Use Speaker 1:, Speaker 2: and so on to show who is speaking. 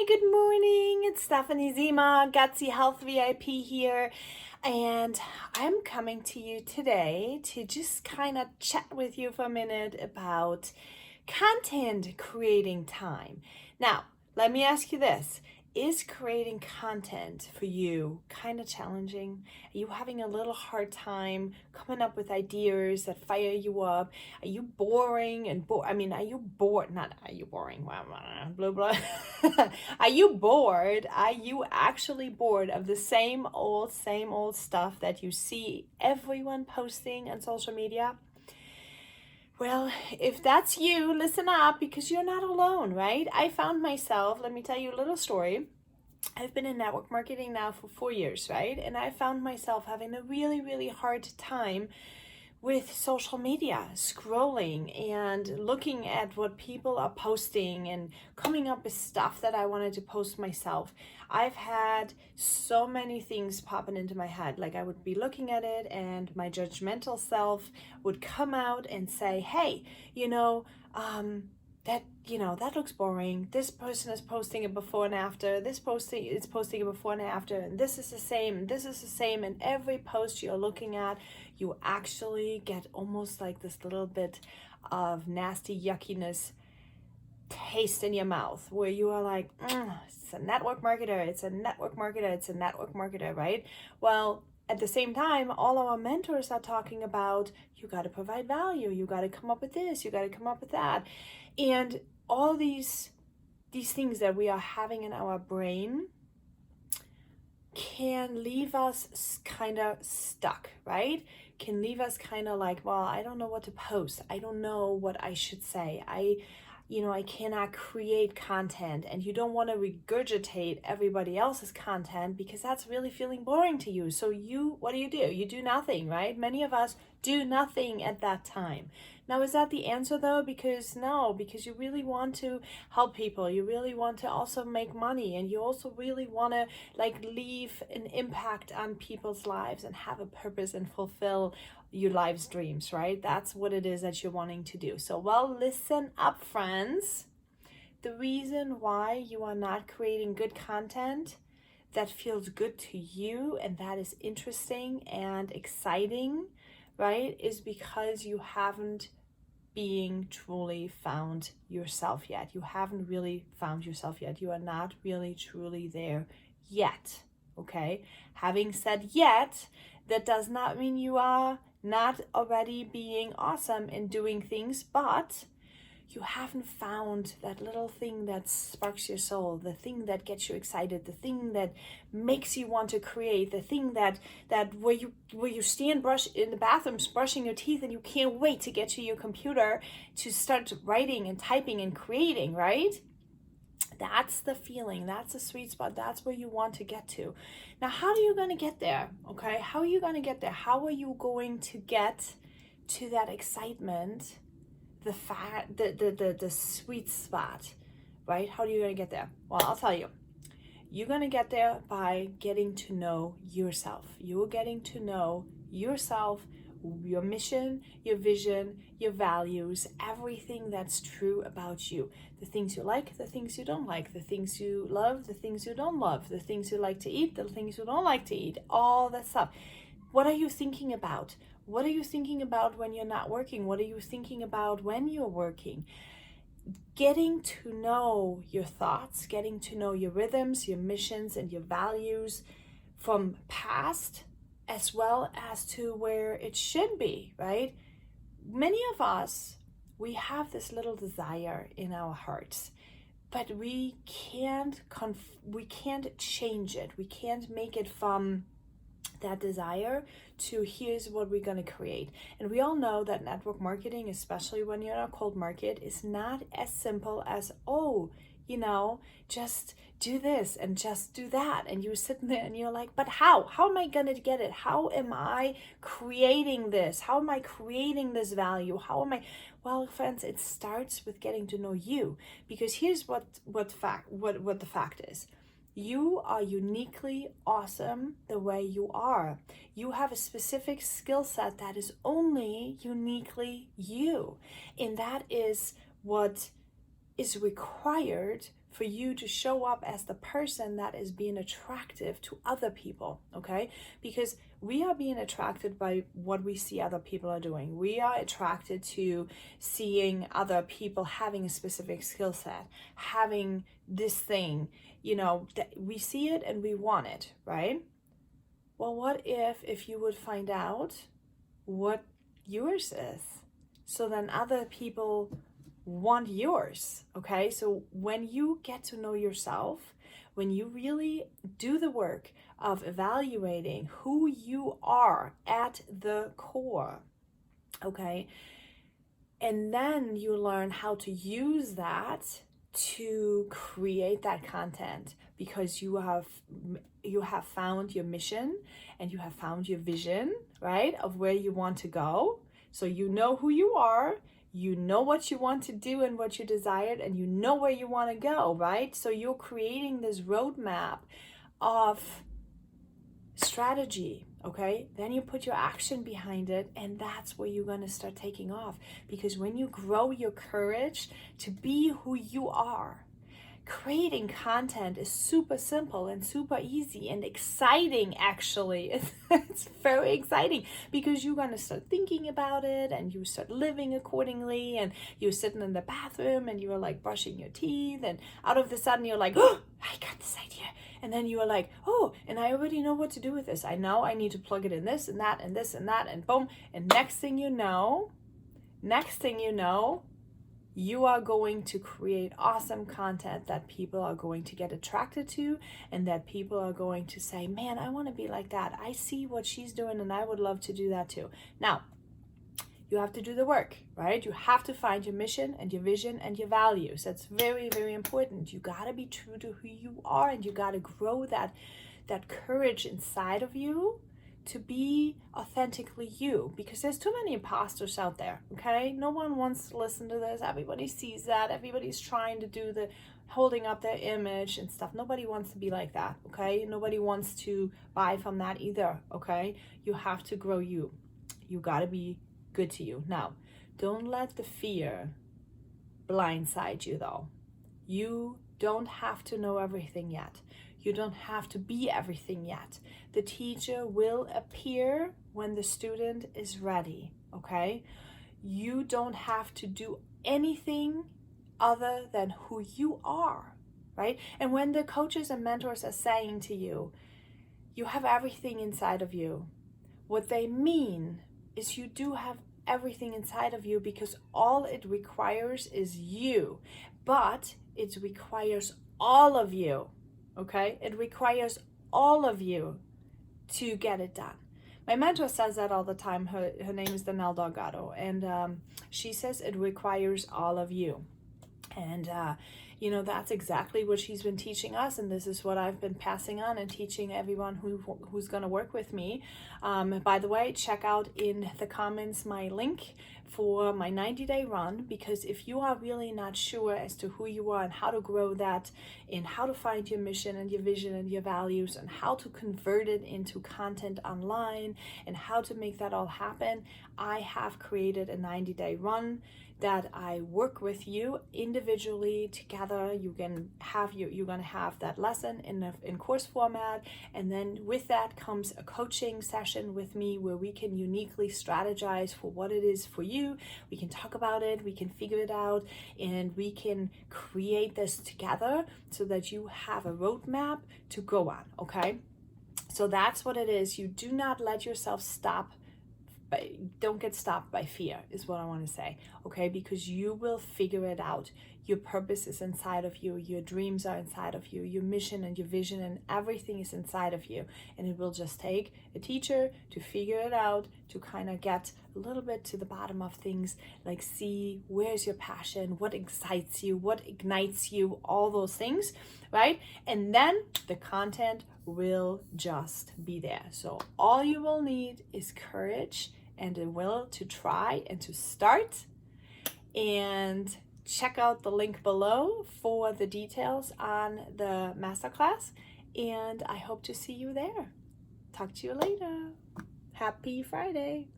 Speaker 1: Hi, good morning. It's Stephanie Zima, Gutsy Health VIP here. And I'm coming to you today to just kind of chat with you for a minute about content creating time. Now, let me ask you this. Is creating content for you kind of challenging? Are you having a little hard time coming up with ideas that fire you up? Are you boring and are you bored? Not are you boring? Blah, blah. Are you bored? Are you actually bored of the same old stuff that you see everyone posting on social media? Well, if that's you, listen up because you're not alone, right? I found myself, let me tell you a little story. I've been in network marketing now for 4 years, right? And I found myself having a really hard time with social media, scrolling and looking at what people are posting and coming up with stuff that I wanted to post myself. I've had so many things popping into my head. Like I would be looking at it and my judgmental self would come out and say, hey, that looks boring. This person is posting a before and after. This posting is posting a before and after, and this is the same. This is the same. And every post you're looking at, you actually get almost like this little bit of nasty yuckiness taste in your mouth, where you are like, it's a network marketer. It's a network marketer. It's a network marketer, right? Well, at the same time, all our mentors are talking about you got to provide value. You got to come up with this. You got to come up with that. And all these things that we are having in our brain can leave us kind of stuck, right? Can leave us kind of like, well, I don't know what to post. I don't know what I should say. I cannot create content, and you don't want to regurgitate everybody else's content because that's really feeling boring to you. So what do? You do nothing, right? Many of us do nothing at that time. Now, is that the answer though? Because you really want to help people. You really want to also make money, and you also really want to leave an impact on people's lives and have a purpose and fulfill your life's dreams, right? That's what it is that you're wanting to do. So, well, listen up, friends. The reason why you are not creating good content that feels good to you and that is interesting and exciting, right, is because you haven't being truly found yourself yet. You haven't really found yourself yet. You are not really truly there yet. Okay? Having said yet, that does not mean you are not already being awesome in doing things, but you haven't found that little thing that sparks your soul, the thing that gets you excited, the thing that makes you want to create, the thing that where you stand in the bathroom brushing your teeth and you can't wait to get to your computer to start writing and typing and creating, right? That's the feeling. That's the sweet spot. That's where you want to get to. Now, how are you going to get there? Okay, how are you going to get there? How are you going to get to that excitement? The sweet spot, right? How are you going to get there? Well, I'll tell you. You're going to get there by getting to know yourself. You're getting to know yourself, your mission, your vision, your values, everything that's true about you. The things you like, the things you don't like, the things you love, the things you don't love, the things you like to eat, the things you don't like to eat, all that stuff. What are you thinking about? What are you thinking about when you're not working? What are you thinking about when you're working? Getting to know your thoughts, getting to know your rhythms, your missions, and your values from past as well as to where it should be, right? Many of us, we have this little desire in our hearts, but we can't change it. We can't make it from that desire to here's what we're going to create. And we all know that network marketing, especially when you're in a cold market, is not as simple as, just do this and just do that. And you're sitting there and you're like, but how am I going to get it? How am I creating this? How am I creating this value? Well, friends, it starts with getting to know you, because here's what the fact is. You are uniquely awesome the way you are. You have a specific skill set that is only uniquely you. And that is what is required for you to show up as the person that is being attractive to other people, okay? Because we are being attracted by what we see other people are doing. We are attracted to seeing other people having a specific skill set, having this thing, that we see it and we want it, right? Well, what if you would find out what yours is? So then other people want yours, okay? So when you get to know yourself, when you really do the work of evaluating who you are at the core, okay? And then you learn how to use that to create that content, because you have found your mission and you have found your vision, right, of where you want to go. So you know who you are, you know what you want to do and what you desired, and you know where you want to go, right? So you're creating this roadmap of strategy, okay? Then you put your action behind it, and that's where you're going to start taking off. Because when you grow your courage to be who you are, creating content is super simple and super easy and exciting, actually. It's very exciting, because you're going to start thinking about it and you start living accordingly, and you're sitting in the bathroom and you're like brushing your teeth, and out of the sudden you're like, oh, I got this idea. And then you are like, oh, and I already know what to do with this. I know I need to plug it in this and that and this and that, and boom. And next thing you know, you are going to create awesome content that people are going to get attracted to, and that people are going to say, man, I want to be like that. I see what she's doing and I would love to do that too. Now, you have to do the work, right? You have to find your mission and your vision and your values. That's very, very important. You got to be true to who you are, and you got to grow that courage inside of you to be authentically you, because there's too many imposters out there, okay? No one wants to listen to this. Everybody sees that. Everybody's trying to do the holding up their image and stuff. Nobody wants to be like that, okay? Nobody wants to buy from that either, okay? You have to grow you. You got to be good to you. Now, don't let the fear blindside you, though. You don't have to know everything yet. You don't have to be everything yet. The teacher will appear when the student is ready, okay? You don't have to do anything other than who you are, right? And when the coaches and mentors are saying to you, you have everything inside of you, what they mean is you do have everything inside of you, because all it requires is you, but it requires all of you, okay? It requires all of you to get it done. My mentor says that all the time. Her name is Danelle Delgado, and she says it requires all of you. And that's exactly what she's been teaching us, and this is what I've been passing on and teaching everyone who's going to work with me. By the way, check out in the comments my link for my 90-day run, because if you are really not sure as to who you are and how to grow that, and how to find your mission and your vision and your values, and how to convert it into content online, and how to make that all happen, I have created a 90-day run that I work with you individually together. You're gonna have that lesson in course format, and then with that comes a coaching session with me where we can uniquely strategize for what it is for you. We can talk about it, we can figure it out, and we can create this together so that you have a roadmap to go on, okay? So that's what it is. You do not let yourself don't get stopped by fear, is what I want to say, okay? Because you will figure it out. Your purpose is inside of you. Your dreams are inside of you. Your mission and your vision and everything is inside of you. And it will just take a teacher to figure it out, to kind of get a little bit to the bottom of things, like see where's your passion, what excites you, what ignites you, all those things, right? And then the content will just be there. So all you will need is courage and a will to try and to start. And check out the link below for the details on the masterclass. And I hope to see you there. Talk to you later. Happy Friday.